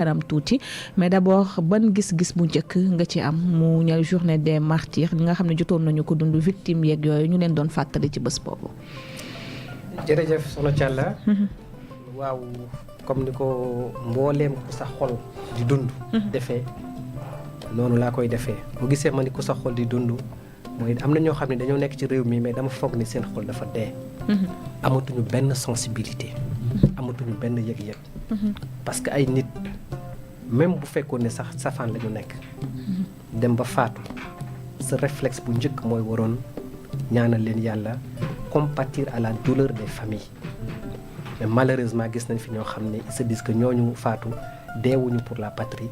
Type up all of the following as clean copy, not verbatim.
kanam tuuti mais d'abord ban gis-gis bu njëkk nga ci am mu ñëw journée des martyrs ñi nga xam ne jotoon nañu ko dund victime yeeg yooyu ñu leen doon fàttali ci bés boobu. jërëjëf soxna Thialla. waaw comme ni ko mbooleem ku sa xol di dund. defee noonu laa koy defee bu gisee ma ni ku sa xol di dund mooy am na ñoo xam ne dañoo nekk ci réew mi mais dama foog ni seen xol dafa dee. amatuñu benn sensibilité. amatuñu benn yëg-yëg. parce que ay nit même bu fekkoon ne sax safaan la ñu nekk. dem ba faatu sa réflexe bu njëkk mooy waroon ñaanal leen yàlla compatir à la douleur des familles. mais malheureusement gis nañ fi ñoo xam ne ils se disent que ñooñu faatu deewuñu pour la patrie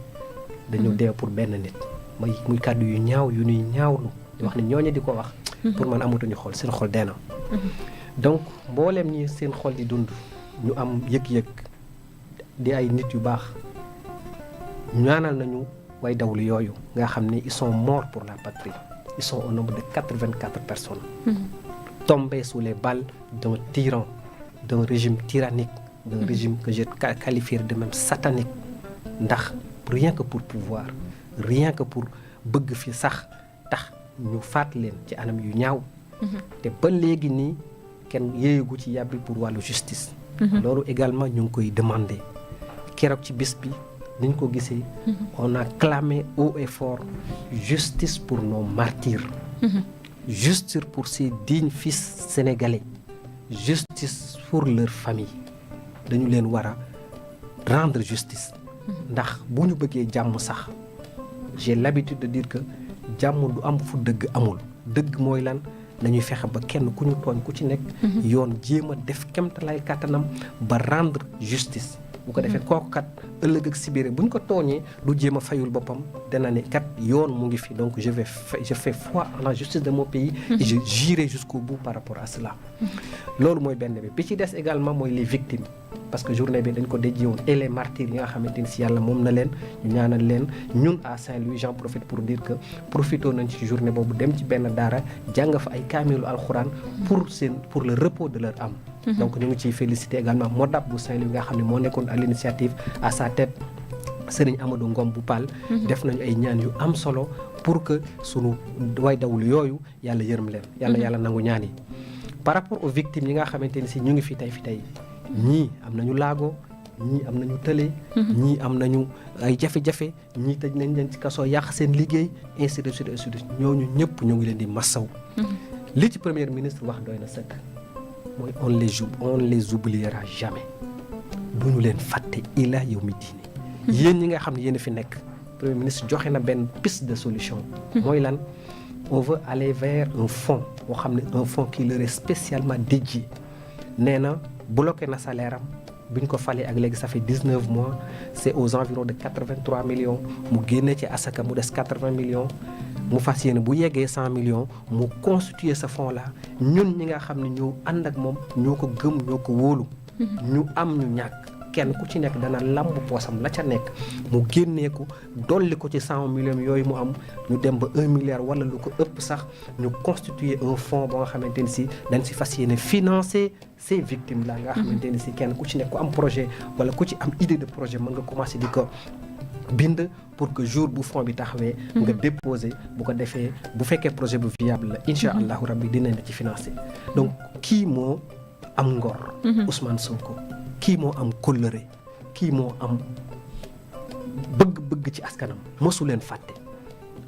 dañu deew pour benn nit. muy kàddu yu ñaaw yu ñuy ñaawlu di wax ne ñooñu di ko wax. pour man amatuñu xol seen xol dee na. donc mbooleem ñi seen xol di dund ñu am yëg-yëg di ay nit yu baax ñaanal nañu way dawlu yooyu nga xam ne ils sont morts pour la patrie ils sont au nombre de 84 personnes. tombées sous les balles d'un tyran, d'un régime tyrannique, d'un régime que je qualifie de même satanique. ndax rien que pour pouvoir rien que pour bëgg fi sax tax ñu faat leen ci anam yu ñaaw. te ba léegi nii kenn yéegu ci yàbbi pour wàllu justice. loolu également ñu ngi koy demander keroog ci bis bi niñ ko gisee. on a clamé haut et fort justice pour nos martyrs. Justice pour ces dignes fils sénégalais. Justice pour leur famille. dañu leen war a rendre justice. ndax bu ñu bëggee jàmm sax j'ai l'habitude de dire que jàmm du am fu dëgg amul. dëgg mooy lan nañuy fexe ba kenn ku ñu tooñ ku ci nekk. yoon jéem a def kemtalaay kàttanam ba rendre justice. bu ko defee kooku kat ëllëg ak sibiré bu ñu ko tooñee du jéem a fayul boppam dana ne kat yoon mu ngi fi donc je fais foi en la justice de mon pays. et je j'irai jusqu'au bout par rapport à cela. loolu mooy benn bi ci des également mooy les victimes. parce que journée bi dañ ko dédié woon et les martyrs yi nga xamante ni si yàlla moom na leen ñu ñaanal leen ñun à Saint-Louis j'en profite pour dire que profité nañ ci journée boobu dem ci benn daara jàng fa ay kaamilu alxuraan pour le repos de leur âme. donc ñu ngi ciy féliciter également Modap bu Saint-Louis nga xam ne moo nekkoon à l'initiative à sa tête Serigne Amadou Ngom bu Paal. def nañu ay ñaan yu am solo pour que sunu way dawul yooyu yàlla yërëm leen. yàlla nangu ñaan yi. par rapport aux victimes yi nga xamante ni si ñu ngi fi tey ñii am nañu laago ñii am nañu tële. ñii am nañu ay jafe-jafe ñii tëj nañ leen ci kaso yàq seen liggéey ainsi de suite ñooñu ñëpp ñu ngi leen di massaw. li ci premier ministre wax doy na sëkk mooy on les oubliera jamais du ñu leen fàtte ila yawmi diini. yéen ñi nga xam ne yéen a fi nekk premier ministre joxe na benn piste de solution. mooy lan on veut aller vers un fonds boo xam ne un fonds qui leur est spécialement dédié nee na. bloqué na salaire am bi ñu ko falee ak léegi ça fait 19 mois c'est aux environs de 83 millions mu génne ci asaka mu des 80 millions mu fas yéene bu yeggee 100 millions mu constituer ce fonds là ñun ñi nga xam ne ñoo ànd ak moom ñoo ko gëm ñoo ko wóolu. ñu am ñu ñàkk kenn ku ci nekk dana lamb poosam la ca nekk mu génnee ko dolli ko ci 100 millions yooyu mu am ñu dem ba 1 milliard wala lu ko ëpp sax ñu constituer un fonds ba nga xamante ni si dañ si fas yéene financer ces victimes là nga xamante ni si kenn ku ci nekk ku am projet wala ku ci am idée de projet mën nga commencer di ko bind pour que jour bu fonds bi taxawee nga déposer bu ko defee bu fekkee projet bu viable la incha allahu rabbi dinañ la ci financer donc kii moo am ngor Ousmane Sonko kii moo am kóllëre kii moo am bëgg ci askanam mosu leen fàtte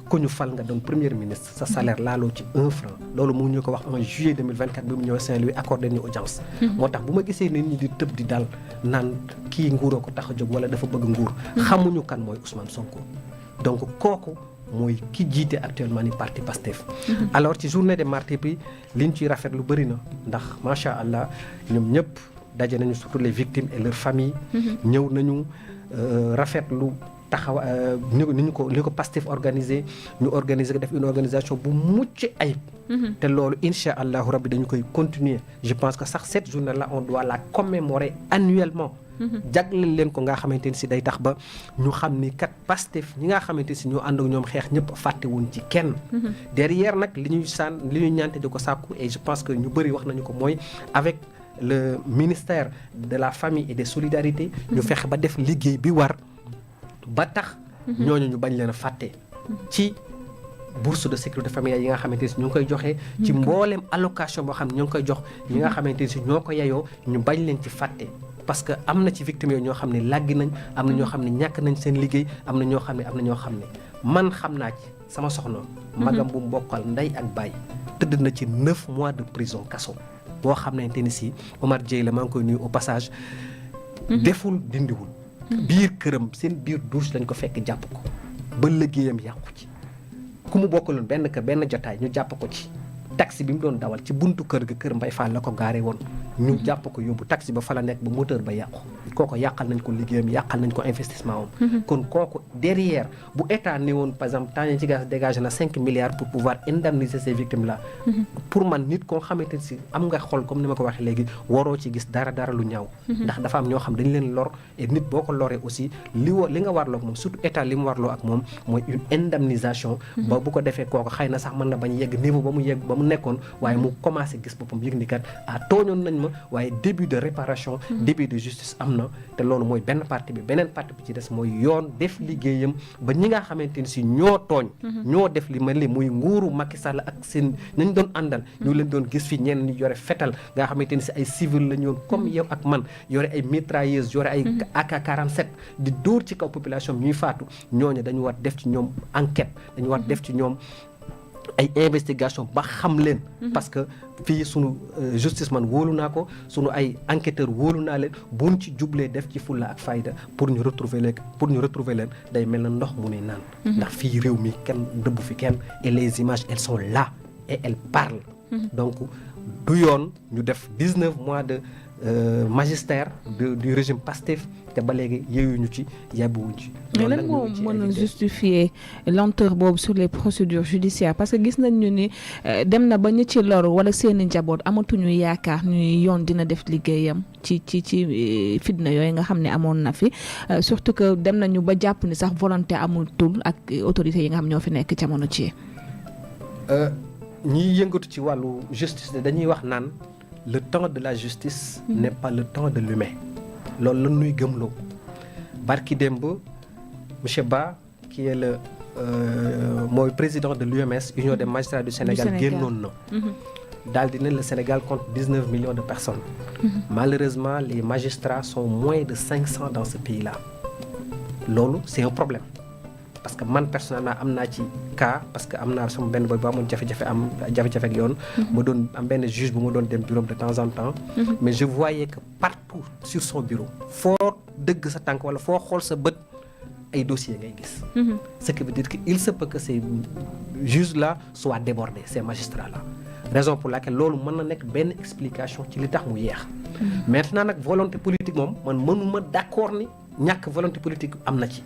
ku ñu fal nga doon premier ministre sa salaire laaloo ci 1 franc loolu mu ñu ko wax en juillet 2024 bi mu ñëw Saint-Louis accordé ñu audience. moo tax bu ma gisee nit ñi di tëb di dal naan kii nguuroo ko tax a jóg wala dafa bëgg nguur. xamuñu kan mooy Ousmane Sonko. donc kooku mooy ki jiite actuellement ni parti Pastef. alors ci journée des martyrs bi liñ ciy rafet lu bëri na ndax macha allah ñoom ñëpp daje nañu surtout les victimes et leurs familles. ñëw nañu rafetlu. taxaw ni ko Pastef organisé ñu organiser def une organisation bu mucc ayib. te loolu incha allahu rabbi dañu koy continuer je pense que sax cette journée là on doit la commémorer annuellement. jagleel leen ko nga xamante ni si day tax ba ñu xam ni kat Pastef ñi nga xamante si ñoo ànd ak ñoom xeex ñëpp fàttewuñ ci kenn. derrière nag li ñuy ñaante di ko sàkku et je pense que ñu bëri wax nañu ko mooy avec le ministère de la famille et des solidarités. ñu fexe ba def liggéey bi war. ba tax ñooñu ñu bañ leen a fàtte ci bourse de sécurité familiale yi nga xamante ni ñu ngi koy joxe ci mbooleem allocation boo xam ne ñu ngi koy jox ñi nga xamante ni ñoo ko yeyoo ñu bañ leen ci fàtte parce que am na ci victimes yooyu ñoo xam ne làggi nañ am na ñoo xam ne ñàkk nañ seen liggéey am na ñoo xam ne man xam naa ci sama soxna magam bu mbokkal ndey ak baay tëdd na ci 9 mois de prison kaso boo xamante ni si Omar Dieye la maa ngi koy nuyu au passage deful dindiwul biir këram seen biir douche lañ ko fekk jàpp ko ba liggéeyam yàqu ci ku mu bokkaloon benn jotaay ñu jàpp ko ci taxi bi mu doon dawal ci buntu kër ga kër Mbay Fall la ko gaare woon ñu jàpp ko yóbbu taxi ba fa la nekk ba moteur ba yàqu kooku yàqal nañ ko liggéeyam yàqal nañ ko investissement am kon kooku derrière bu état ne woon par exemple temps ci gas dégagé na 5 milliards pour pouvoir indemniser ces victimes là pour man nit koo xamante si am nga xol comme ni ma ko waxee léegi waroo ci gis dara lu ñaaw ndax dafa am ñoo xam dañ leen lor et nit boo ko loree aussi li nga warloo ak moom surtout état li mu warloo ak moom mooy une indemnisation ba bu ko defee kooku xëy na sax mën na bañ yegg niveau ba mu nekkoon waaye mu commencé gis boppam yëg ni kat tooñoon nañ ma waaye début de réparation début de justice am na te loolu mooy benn partie bi beneen partie bi ci des mooy yoon def liggéeyam ba ñi nga xamante ni si ñoo tooñ ñoo def li mel ni muy nguuru Macky Sall ak seen nañ doon àndal ñu leen doon gis fi ñenn ñi yore fetal nga xamante ni si ay civil la ñoon comme yow ak man yore ay mitrailleuses yore ay AK-47 di dóor ci kaw population ñuy faatu ñooñu dañu war def ci ñoom enquête dañu war def ci ñoom ay investigation ba xam leen parce que fii sunu justice man wóolu naa ko sunu ay enquêteur wóolu naa leen buñ ci jublee def ci fulla ak fayda pour ñu retrouver leen day mel na ndox mu ne naan ndax fii réew mi kenn dëbbu fi kenn et les images elles sont là et elles parlent donc du yoon ñu def 19 mois de magistère du régime Pastef te ba léegi yeyuñu ci yàbbuwuñ ci. mais lan moo mën a justifier lenteur boobu sur les procédures judiciaires parce que gis nañ ñu ni dem na ba ñu ci lor wala seeni njaboot amatuñu yaakaar ñuy yoon dina def liggéeyam ci fitna yooyu nga xam ne amoon na fi surtout que dem nañu ba jàpp ni sax volonté amul tul ak autorités yi nga xam ñoo fi nekk jamono ci. ñiy yëngatu ci wàllu justice dañuy wax naan. Le temps de la justice n'est pas le temps de l'humain loolu la ñuy gëmloo barki démb monsieur Ba qui est le mooy président de l'UMS Union des magistrats du Sénégal génnoon na daal di ne le Sénégal compte 19 millions de personnes malheureusement les magistrats sont moins de 500 dans ce pays-là loolu c'est un problème parce que man personnellement am naa ci cas parce que am naa sama benn boy bu amoon jafe-jafe ak yoon ma doon am benn juge bu ma doon dem bureau de temps en temps mais je voyais que partout sur son bureau foo dëgg sa tànk wala foo xool sa bët ay dossiers ngay gis ce qui veut dire que il se peut que ces juges là soient débordés ces magistrats là raison pour laquelle loolu mën na nekk benn explication ci li tax mu yeex maintenant nag volonté politique moom man mënuma d'accord ni ñàkk volonté politique am na ci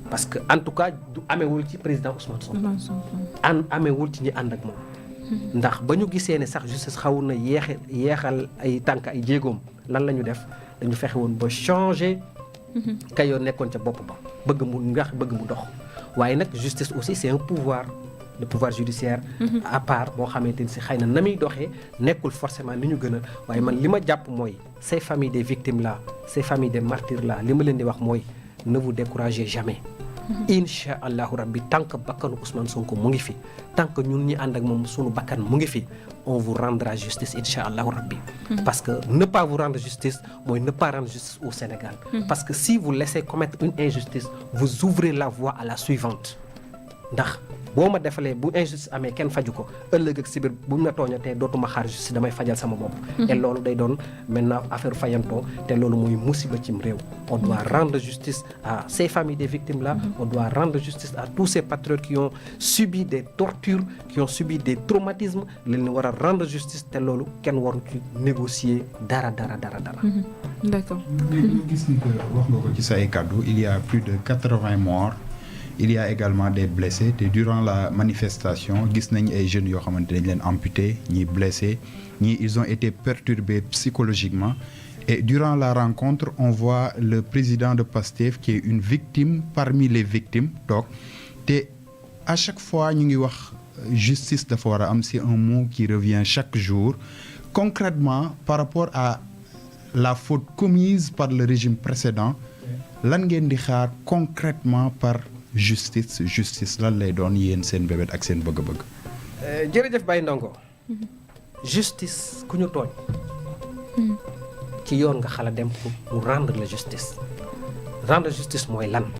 parce que en tout cas du amewul ci président Ousmane Sonko amewul ci ñi ànd ak moom ndax ba ñu gisee ne sax justice xaw na yeexal ay tànk ay jéegoom lan la ñu def dañu fexe woon ba changer kayoo nekkoon ca bopp ba bëgg mu dox waaye nag justice aussi c'est un pouvoir le pouvoir judiciaire à part boo xamante ni si xëy na muy doxee nekkul forcément ni ñu gën a waaye man li ma jàpp mooy ces familles des victimes là ces familles des martyrs là li ma leen di wax mooy ne vous découragez jamais incha allahu rabbi tant que bakkanu Ousmane Sonko mu ngi fi tant que ñun ñi ànd ak moom sunu bakkan mu ngi fi on vous rendra justice incha allahu rabbi parce que ne pas vous rendre justice mooy ne pas rendre justice au Sénégal parce que si vous laissez commettre une injustice vous ouvrez la voie à la suivante ndax boo ma defalee bu injustice amee kenn faju ko ëllëg ak si biir bu ma tooñatee dootuma xaar justice damay fajal sama bopp et loolu day doon maintenant affaire fayantoo te loolu mooy musiba cim réew on doit rendre justice à ces familles des victimes là on doit rendre justice à tous ces patriotes qui ont subi des tortures qui ont subi des traumatismes leen war a rendre justice te loolu kenn waru ci négocier dara d'accord ñu gis ni que wax nga ko ci say kàddu il y a plus de 80 morts il y a également des blessés te durant la manifestation gis nañ ay jeunes yoo xamante dañ leen amputé ñii blessés ñii ils ont été perturbés psychologiquement et durant la rencontre on voit le président de Pastef qui est une victime parmi les victimes toog te à chaque fois ñu ngi wax justice dafa war a am c'est un mot qui revient chaque jour concrètement par rapport à la faute commise par le régime précédent lan ngeen di xaar concrètement par justice lan lay doon yéen seen bébét ak seen bëgg-bëgg. jërëjëf Baye Ndongo. justice ku ñu tooñ. ci yoon nga xala dem pour mu rendre la justice. rendre justice mooy lan.